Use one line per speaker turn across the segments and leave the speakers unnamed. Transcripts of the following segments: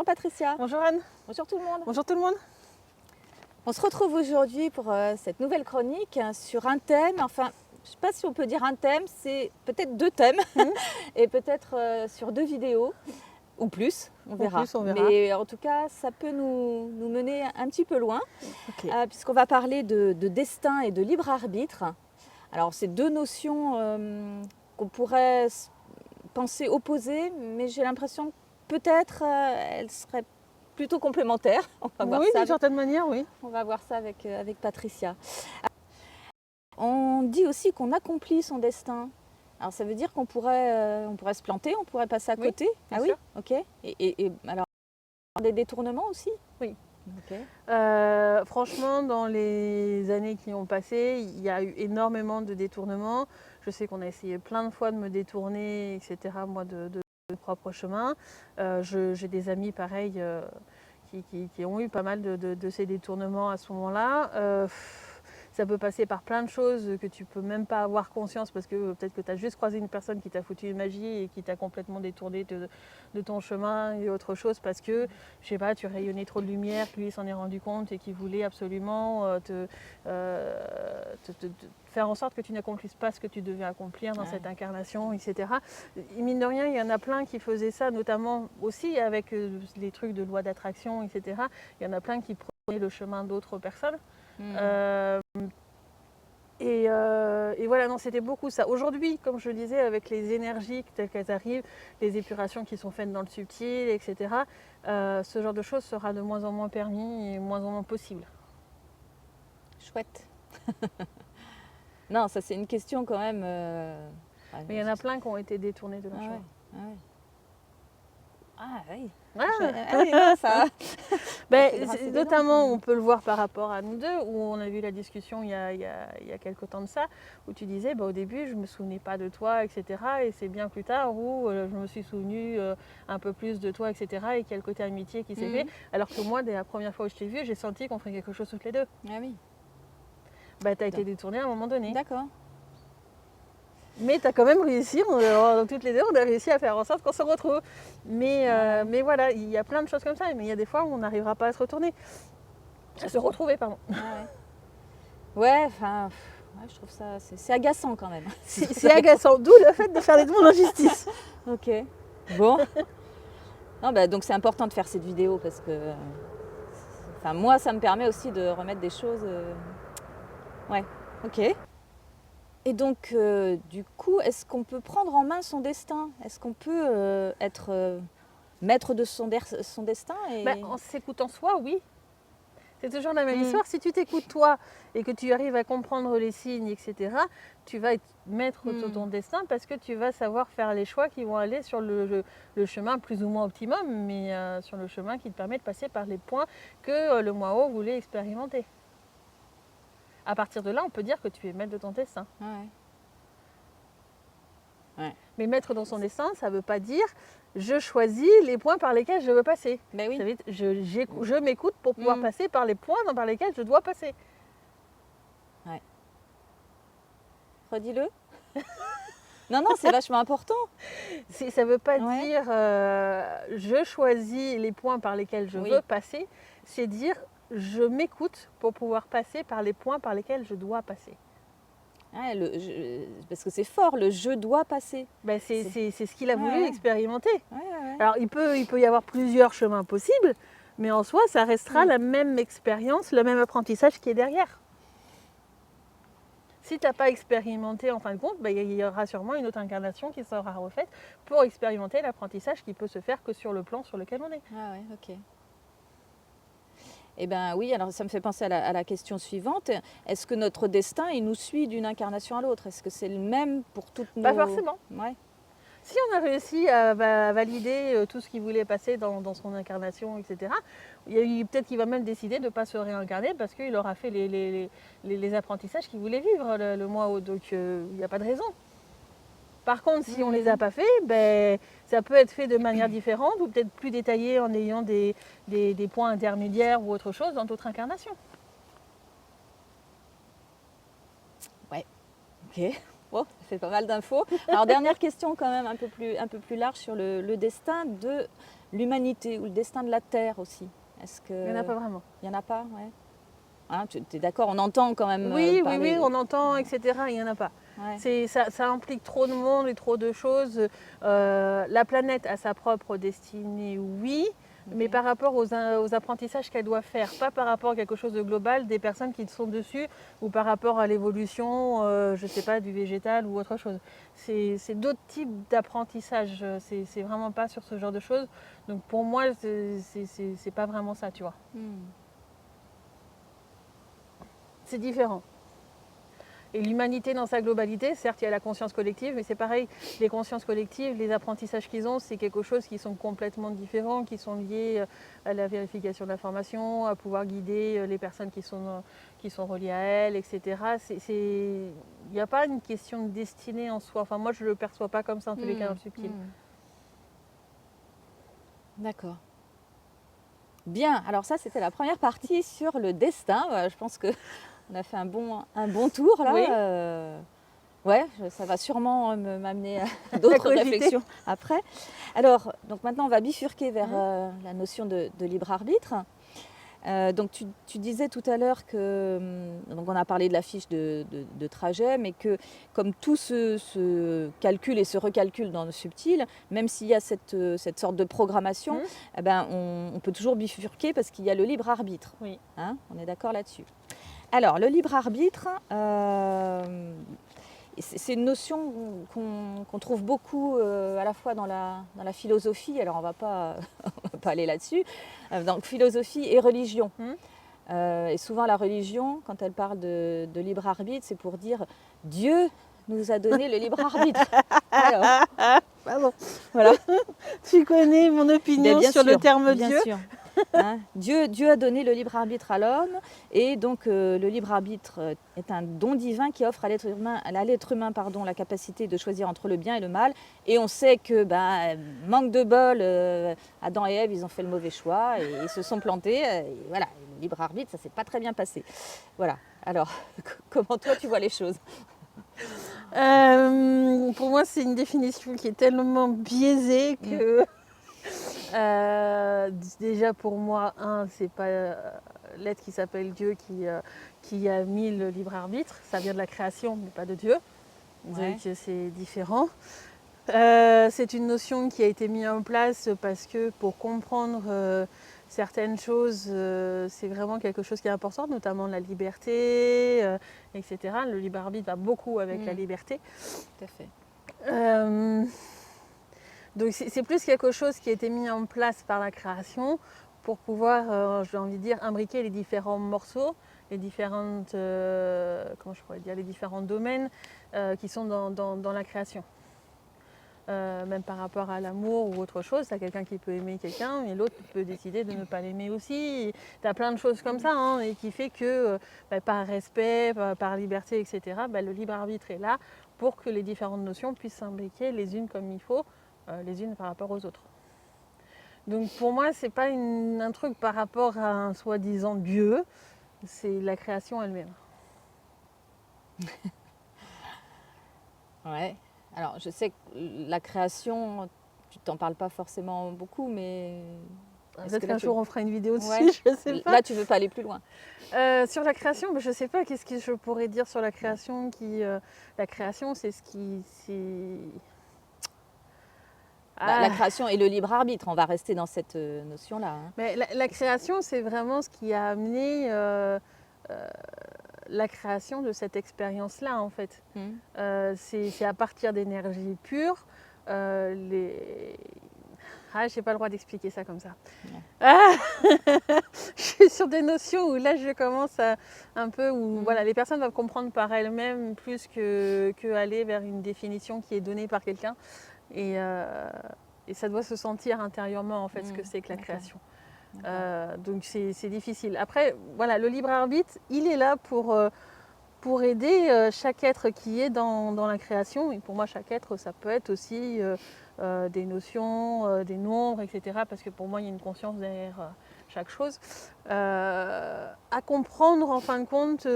Bonjour Patricia.
Bonjour Anne.
Bonjour tout le monde.
Bonjour tout le monde.
On se retrouve aujourd'hui pour cette nouvelle chronique sur un thème, enfin je ne sais pas si on peut dire un thème, c'est peut-être deux thèmes et peut-être sur deux vidéos ou plus, on verra. Mais en tout cas ça peut nous mener un petit peu loin puisqu'on va parler de destin et de libre arbitre. Alors c'est deux notions qu'on pourrait penser opposées, mais j'ai l'impression que peut-être elles seraient plutôt complémentaires. On va voir ça
d'une certaine manière, oui.
On va voir ça avec Patricia. On dit aussi qu'on accomplit son destin. Alors ça veut dire qu'on pourrait se planter, on pourrait passer à côté.
Ah oui,
ok. Et alors, des détournements aussi?
Oui.
Okay.
Franchement, dans les années qui ont passé, il y a eu énormément de détournements. Je sais qu'on a essayé plein de fois de me détourner, etc., moi, de mon propre chemin. J'ai des amis pareils qui ont eu pas mal de ces détournements à ce moment-là. Ça peut passer par plein de choses que tu peux même pas avoir conscience parce que peut-être que tu as juste croisé une personne qui t'a foutu une magie et qui t'a complètement détourné de ton chemin et autre chose parce que, je sais pas, tu rayonnais trop de lumière, que lui s'en est rendu compte et qu'il voulait absolument te faire en sorte que tu n'accomplisses pas ce que tu devais accomplir dans cette incarnation, etc. Et mine de rien, il y en a plein qui faisaient ça, notamment aussi avec les trucs de loi d'attraction, etc. Il y en a plein qui prenaient le chemin d'autres personnes. Et voilà, non, c'était beaucoup ça. Aujourd'hui, comme je le disais, avec les énergies telles qu'elles arrivent, les épurations qui sont faites dans le subtil, etc., ce genre de choses sera de moins en moins permis et moins en moins possible.
Chouette. Non, ça c'est une question quand même.
Mais il y en a plein qui ont été détournés de leur chemin.
Ouais. Ah oui.
Ça. Notamment, on peut le voir par rapport à nous deux, où on a vu la discussion il y a quelques temps de ça, où tu disais, au début, je ne me souvenais pas de toi, etc. Et c'est bien plus tard où je me suis souvenue un peu plus de toi, etc. Et qu'il y a le côté amitié qui s'est fait. Alors que moi, dès la première fois où je t'ai vue, j'ai senti qu'on ferait quelque chose toutes les deux.
Ah oui.
Tu as été détournée à un moment donné.
D'accord.
Mais tu as quand même réussi, toutes les deux, on a réussi à faire en sorte qu'on se retrouve. Mais voilà, il y a plein de choses comme ça, mais il y a des fois où on n'arrivera pas à se retourner. À se retrouver, pardon.
Ouais, enfin, je trouve ça, c'est agaçant quand même.
C'est agaçant, d'où le fait de faire des demandes en justice.
Ok, bon. Non, donc c'est important de faire cette vidéo parce que, moi, ça me permet aussi de remettre des choses. Ouais, ok. Et donc, du coup, est-ce qu'on peut prendre en main son destin? Est-ce qu'on peut être maître de son destin
En s'écoutant soi, oui. C'est toujours la même histoire. Si tu t'écoutes toi et que tu arrives à comprendre les signes, etc., tu vas être maître de ton destin parce que tu vas savoir faire les choix qui vont aller sur le chemin plus ou moins optimum, mais sur le chemin qui te permet de passer par les points que le moi haut voulait expérimenter. À partir de là, on peut dire que tu es maître de ton destin.
Ouais.
Mais maître dans son destin, ça ne veut pas dire je choisis les points par lesquels je veux passer.
Ben oui.
Ça veut dire je m'écoute pour pouvoir passer par les points par lesquels je dois passer.
Ouais. Redis-le. Non, c'est vachement important.
Ça ne veut pas dire je choisis les points par lesquels je veux passer. C'est dire je m'écoute pour pouvoir passer par les points par lesquels je dois passer.
Parce que c'est fort, le je dois passer.
C'est ce qu'il a voulu expérimenter.
Ouais.
Alors il peut y avoir plusieurs chemins possibles, mais en soi ça restera la même expérience, le même apprentissage qui est derrière. Si tu n'as pas expérimenté en fin de compte, il y aura sûrement une autre incarnation qui sera refaite pour expérimenter l'apprentissage qui peut se faire que sur le plan sur lequel on est.
Ah ouais, ok. Eh bien oui, alors ça me fait penser à la question suivante. Est-ce que notre destin, il nous suit d'une incarnation à l'autre? Est-ce que c'est le même pour toutes nos...
Pas forcément.
Ouais.
Si on a réussi à valider tout ce qu'il voulait passer dans son incarnation, etc., peut-être qu'il va même décider de ne pas se réincarner parce qu'il aura fait les apprentissages qu'il voulait vivre le mois haut. Donc il n'y a pas de raison. Par contre, si on ne les a pas fait, ça peut être fait de manière différente ou peut-être plus détaillé en ayant des points intermédiaires ou autre chose dans d'autres incarnations.
Ouais, ok. Bon, c'est pas mal d'infos. Alors, dernière question quand même un peu plus large sur le destin de l'humanité ou le destin de la Terre aussi. Est-ce que...
Il n'y en a pas vraiment.
Il n'y en a pas, ouais. Hein, tu es d'accord, on entend quand même
Oui,
parler...
on entend, etc. Il n'y en a pas.
Ouais.
Ça implique trop de monde et trop de choses. La planète a sa propre destinée, oui, mais
Ok.
par rapport aux apprentissages qu'elle doit faire, pas par rapport à quelque chose de global des personnes qui sont dessus ou par rapport à l'évolution, je ne sais pas, du végétal ou autre chose. C'est d'autres types d'apprentissage. C'est vraiment pas sur ce genre de choses. Donc pour moi, c'est pas vraiment ça, tu vois. C'est différent. Et l'humanité dans sa globalité, certes, il y a la conscience collective, mais c'est pareil, les consciences collectives, les apprentissages qu'ils ont, c'est quelque chose qui sont complètement différents, qui sont liés à la vérification de l'information, à pouvoir guider les personnes qui sont reliées à elles, etc. Il n'y a pas une question de destinée en soi. Enfin, moi, je ne le perçois pas comme ça, en tous les cas, dans le subtil.
D'accord. Bien, alors ça, c'était la première partie sur le destin. Je pense qu'on a fait un bon tour là.
Oui.
Ouais, ça va sûrement m'amener à d'autres réflexions après. Alors, donc maintenant, on va bifurquer vers la notion de libre arbitre. Donc, tu disais tout à l'heure que, donc on a parlé de la fiche de trajet, mais que comme tout se calcule et se recalcule dans le subtil, même s'il y a cette sorte de programmation, eh ben, on peut toujours bifurquer parce qu'il y a le libre arbitre.
Oui.
Hein, on est d'accord là-dessus. Alors, le libre arbitre, c'est une notion qu'on trouve beaucoup à la fois dans la philosophie, alors on ne va pas aller là-dessus, donc philosophie et religion. Et souvent la religion, quand elle parle de libre arbitre, c'est pour dire Dieu nous a donné le libre arbitre. Alors,
pardon.
Voilà.
Tu connais mon opinion sur le terme Dieu.
Sûr. Hein, Dieu a donné le libre arbitre à l'homme et donc le libre arbitre est un don divin qui offre à l'être humain la capacité de choisir entre le bien et le mal. Et on sait que manque de bol, Adam et Ève ils ont fait le mauvais choix et ils se sont plantés. Et voilà, le libre arbitre ça s'est pas très bien passé. Voilà. Alors comment toi tu vois les choses?
Pour moi c'est une définition qui est tellement biaisée que déjà pour moi, c'est pas l'être qui s'appelle Dieu qui a mis le libre arbitre. Ça vient de la création, mais pas de Dieu. Donc c'est différent. C'est une notion qui a été mise en place parce que pour comprendre certaines choses, c'est vraiment quelque chose qui est important, notamment la liberté, etc. Le libre arbitre va beaucoup avec la liberté.
Tout à fait.
Donc c'est plus quelque chose qui a été mis en place par la création pour pouvoir, j'ai envie de dire, imbriquer les différents morceaux, les différentes, comment je pourrais dire, les différents domaines qui sont dans la création. Même par rapport à l'amour ou autre chose, tu as quelqu'un qui peut aimer quelqu'un et l'autre peut décider de ne pas l'aimer aussi. Tu as plein de choses comme ça et qui fait que par respect, par liberté, etc., le libre arbitre est là pour que les différentes notions puissent s'imbriquer les unes comme il faut, les unes par rapport aux autres. Donc pour moi, ce n'est pas un truc par rapport à un soi-disant Dieu, c'est la création elle-même.
Ouais. Alors je sais que la création, tu t'en parles pas forcément beaucoup, mais...
Peut-être qu'un jour on fera une vidéo dessus, je sais pas.
Là tu veux pas aller plus loin.
Sur la création, je sais pas, qu'est-ce que je pourrais dire sur la création la création, c'est ce qui...
La création et le libre arbitre, on va rester dans cette notion-là.
Mais la création, c'est vraiment ce qui a amené la création de cette expérience-là, en fait. C'est à partir d'énergie pure. Je n'ai pas le droit d'expliquer ça comme ça. Je suis sur des notions où là, je commence un peu... où les personnes doivent comprendre par elles-mêmes plus que aller vers une définition qui est donnée par quelqu'un. Et ça doit se sentir intérieurement, en fait, ce que c'est que la création. Donc, c'est difficile. Après, le libre arbitre, il est là pour aider chaque être qui est dans la création. Et pour moi, chaque être, ça peut être aussi des notions, des nombres, etc. Parce que pour moi, il y a une conscience derrière chaque chose. À comprendre, en fin de compte...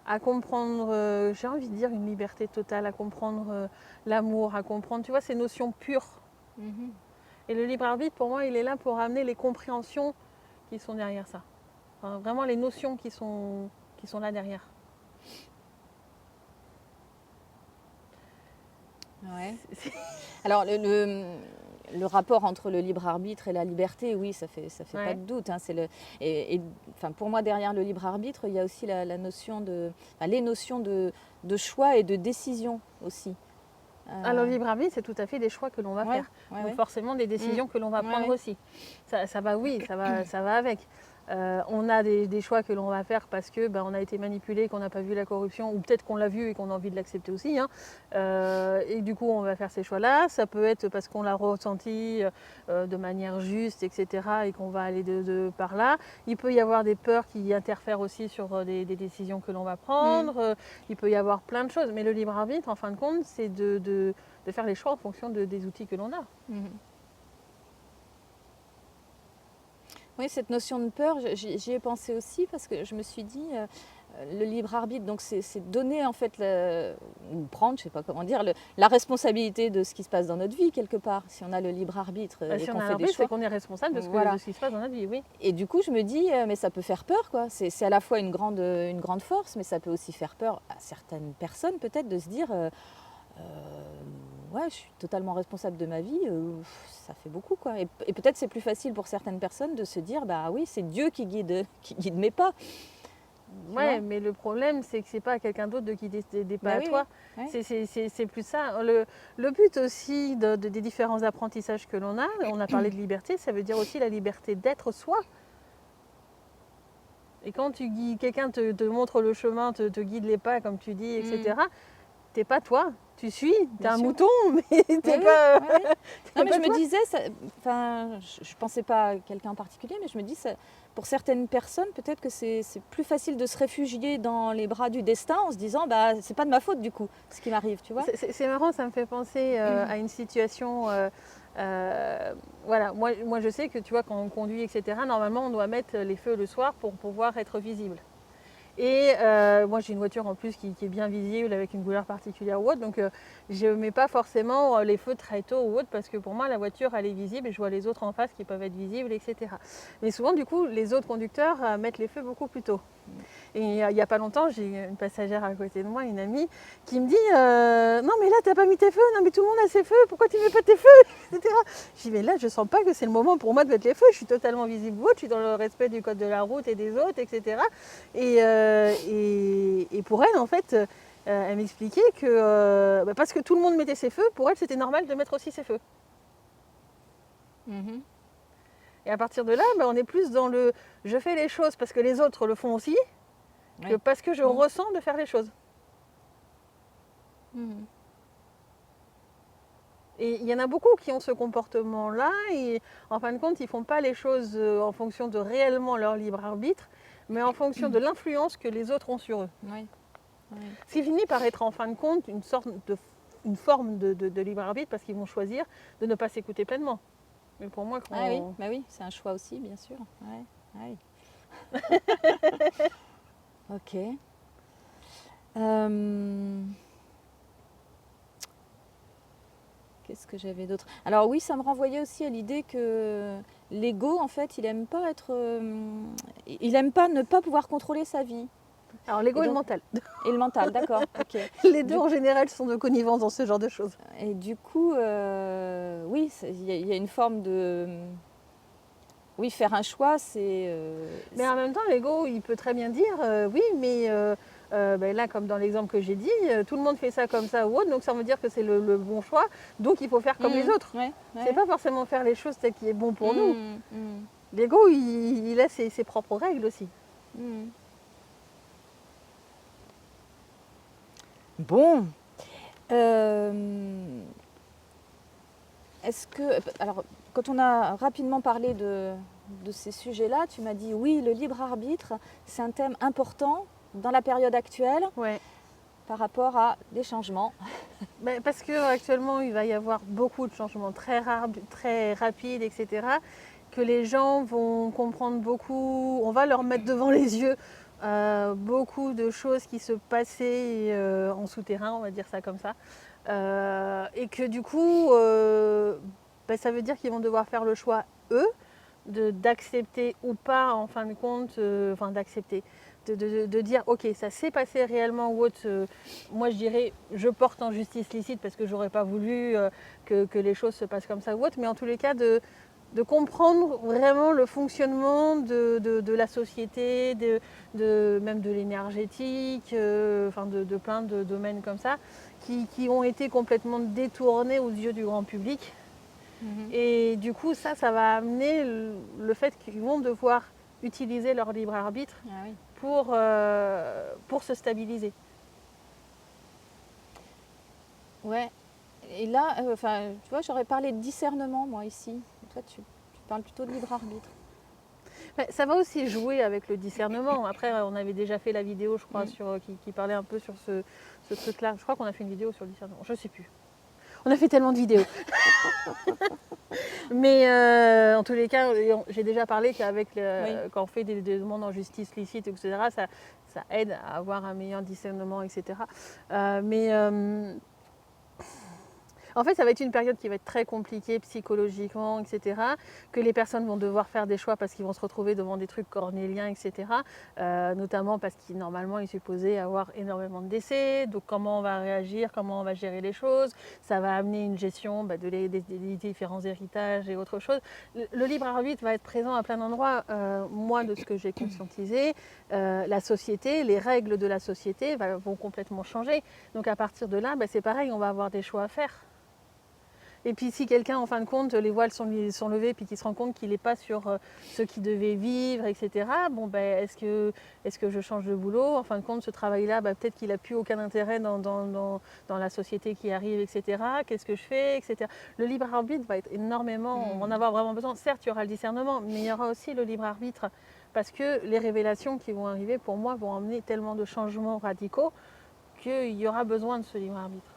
à comprendre, j'ai envie de dire une liberté totale, à comprendre l'amour, à comprendre, tu vois, ces notions pures.
Mhm.
Et le libre arbitre, pour moi, il est là pour amener les compréhensions qui sont derrière ça. Enfin, vraiment les notions qui sont là derrière.
Ouais.
C'est-
Alors, le rapport entre le libre arbitre et la liberté, oui, ça fait pas
Ouais.
de doute. Hein, enfin, pour moi, derrière le libre arbitre, il y a aussi la notion enfin, les notions de choix et de décision aussi.
Alors, le libre arbitre, c'est tout à fait des choix que l'on va
Ouais,
faire.
ouais,
Donc
ouais.
forcément des décisions que l'on va
Ouais,
prendre
ouais.
aussi. Ça va, oui, ça va avec. On a des choix que l'on va faire parce que on a été manipulé, qu'on n'a pas vu la corruption, ou peut-être qu'on l'a vu et qu'on a envie de l'accepter aussi, hein. Et du coup, on va faire ces choix-là. Ça peut être parce qu'on l'a ressenti de manière juste, etc. et qu'on va aller par là. Il peut y avoir des peurs qui interfèrent aussi sur des décisions que l'on va prendre. Il peut y avoir plein de choses. Mais le libre arbitre, en fin de compte, c'est de faire les choix en fonction des outils que l'on a.
Mhm. Oui, cette notion de peur, j'y ai pensé aussi parce que je me suis dit, le libre arbitre, donc c'est donner en fait, ou prendre, je ne sais pas comment dire, la responsabilité de ce qui se passe dans notre vie quelque part. Si on a le libre arbitre et
Si on
qu'on
a
fait des
l'arbitre, c'est
choix,
qu'on est responsable de
voilà.
ce qui se passe dans notre vie, oui.
Et du coup, je me dis, mais ça peut faire peur, quoi. C'est à la fois une grande force, mais ça peut aussi faire peur à certaines personnes peut-être de se dire, ouais, je suis totalement responsable de ma vie, ça fait beaucoup, quoi. Et peut-être c'est plus facile pour certaines personnes de se dire, bah oui, c'est Dieu qui guide mes pas. Tu vois.
Ouais, mais le problème, c'est que c'est pas à quelqu'un d'autre de guider des pas
Bah
à
oui,
toi.
oui. Ouais.
C'est plus ça. Le but aussi des différents apprentissages que l'on a, on a parlé de liberté, ça veut dire aussi la liberté d'être soi. Et quand quelqu'un te montre le chemin, te guide les pas, comme tu dis, etc., t'es pas toi. Tu suis, t'es
Bien
un
sûr.
mouton, mais
Oui,
t'es
oui,
pas,
oui, oui. Non,
t'es
mais
pas
je me
toi.
disais, enfin, je pensais pas à quelqu'un en particulier, mais je me dis, pour certaines personnes, peut-être que c'est plus facile de se réfugier dans les bras du destin en se disant, bah, c'est pas de ma faute du coup, ce qui m'arrive, tu vois.
C'est marrant, ça me fait penser à une situation. Voilà, moi je sais que tu vois, quand on conduit, etc., normalement on doit mettre les feux le soir pour pouvoir être visible. Et moi j'ai une voiture en plus qui est bien visible avec une couleur particulière ou autre, donc je ne mets pas forcément les feux très tôt ou autre parce que pour moi la voiture elle est visible et je vois les autres en face qui peuvent être visibles, etc. Mais souvent du coup les autres conducteurs mettent les feux beaucoup plus tôt. Et il n'y a pas longtemps, j'ai une passagère à côté de moi, une amie, qui me dit non mais là t'as pas mis tes feux, non mais tout le monde a ses feux, pourquoi tu mets pas tes feux, etc. Je dis mais là je sens pas que c'est le moment pour moi de mettre les feux, je suis totalement visible, je suis dans le respect du code de la route et des autres, etc. Et pour elle en fait, elle m'expliquait que parce que tout le monde mettait ses feux, pour elle c'était normal de mettre aussi ses feux.
Mhm.
Et à partir de là, on est plus dans le je fais les choses parce que les autres le font aussi, que
Ouais.
parce que je ressens de faire les choses.
Mhm.
Et il y en a beaucoup qui ont ce comportement-là et en fin de compte, ils ne font pas les choses en fonction de réellement leur libre arbitre, mais en fonction de l'influence que les autres ont sur eux.
Ouais. Ouais.
Ce qui finit par être en fin de compte une forme de libre arbitre parce qu'ils vont choisir de ne pas s'écouter pleinement. Mais pour moi,
Ah oui, bah oui, c'est un choix aussi, bien sûr. Ouais. Ah oui. Ok. Qu'est-ce que j'avais d'autre? Alors oui, ça me renvoyait aussi à l'idée que l'ego, en fait, il aime pas il aime pas ne pas pouvoir contrôler sa vie.
Alors l'ego
Et
et le
donc,
mental.
et le mental, d'accord, ok.
Les deux
Du,
en général sont de connivence dans ce genre de choses.
et du coup, oui, il y a une forme de... Oui, faire un choix,
Mais en même temps, l'ego, il peut très bien dire oui, mais là, comme dans l'exemple que j'ai dit, tout le monde fait ça comme ça ou autre, donc ça veut dire que c'est le bon choix, donc il faut faire comme les autres.
Ouais,
C'est pas forcément faire les choses tel qui est bon pour nous.
Mm.
L'ego, il a ses propres règles aussi.
Mm. Bon. Est-ce que... Alors, quand on a rapidement parlé de ces sujets-là, tu m'as dit oui, le libre arbitre, c'est un thème important dans la période actuelle
Ouais.
par rapport à des changements.
Parce qu'actuellement, il va y avoir beaucoup de changements très rapides, etc., que les gens vont comprendre beaucoup. On va leur mettre devant les yeux beaucoup de choses qui se passaient en souterrain, on va dire ça comme ça. Et que du coup, ça veut dire qu'ils vont devoir faire le choix, eux, d'accepter ou pas, en fin de compte, d'accepter, de dire ok, ça s'est passé réellement ou autre. Moi je dirais, je porte en justice licite parce que j'aurais pas voulu que les choses se passent comme ça ou autre, mais en tous les cas de comprendre vraiment le fonctionnement de la société, même de l'énergétique, de plein de domaines comme ça, qui ont été complètement détournés aux yeux du grand public. Et du coup, ça va amener le fait qu'ils vont devoir utiliser leur libre arbitre pour se stabiliser.
Ouais. Et là, tu vois, j'aurais parlé de discernement, moi, ici. Toi, tu parles plutôt de libre arbitre.
Ça va aussi jouer avec le discernement. Après, on avait déjà fait la vidéo, je crois, qui parlait un peu sur ce truc-là. Je crois qu'on a fait une vidéo sur le discernement. Je ne sais plus. On a fait tellement de vidéos. Mais en tous les cas, j'ai déjà parlé qu'avec quand on fait des demandes en justice licite, etc., ça aide à avoir un meilleur discernement, etc. En fait, ça va être une période qui va être très compliquée psychologiquement, etc. Que les personnes vont devoir faire des choix parce qu'ils vont se retrouver devant des trucs cornéliens, etc. Notamment parce qu'il normalement il est supposé avoir énormément de décès. Donc comment on va réagir, comment on va gérer les choses. Ça va amener une gestion des différents héritages et autre chose. Le libre arbitre va être présent à plein d'endroits. Moi, de ce que j'ai conscientisé, la société, les règles de la société vont complètement changer. Donc à partir de là, c'est pareil, on va avoir des choix à faire. Et puis si quelqu'un, en fin de compte, les voiles sont levés, puis qu'il se rend compte qu'il n'est pas sur ce qu'il devait vivre, etc., est-ce que je change de boulot? En fin de compte, ce travail-là, peut-être qu'il n'a plus aucun intérêt dans la société qui arrive, etc. Qu'est-ce que je fais, etc. Le libre arbitre va être énormément, on va en avoir vraiment besoin. Certes, il y aura le discernement, mais il y aura aussi le libre arbitre. Parce que les révélations qui vont arriver, pour moi, vont emmener tellement de changements radicaux qu'il y aura besoin de ce libre arbitre.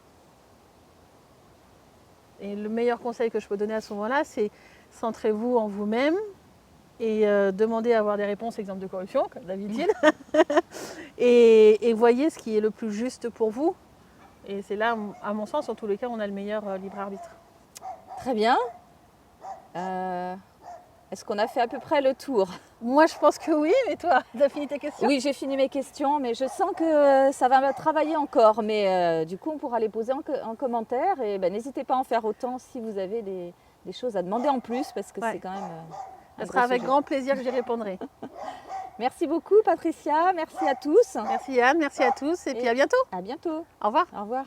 Et le meilleur conseil que je peux donner à ce moment-là, c'est centrez-vous en vous-même et demandez à avoir des réponses, exemple de corruption, comme d'habitude, et voyez ce qui est le plus juste pour vous. Et c'est là, à mon sens, en tous les cas, on a le meilleur libre arbitre.
Très bien. Est-ce qu'on a fait à peu près le tour?
Moi, je pense que oui, mais toi, tu as fini tes questions?
Oui, j'ai fini mes questions, mais je sens que ça va travailler encore. Mais du coup, on pourra les poser en commentaire. Et n'hésitez pas à en faire autant si vous avez des choses à demander en plus, parce que c'est quand même
ça sera avec grand plaisir que j'y répondrai.
Merci beaucoup, Patricia. Merci à tous.
Merci Anne, merci à tous. Et puis à bientôt.
À bientôt.
Au revoir.
Au revoir.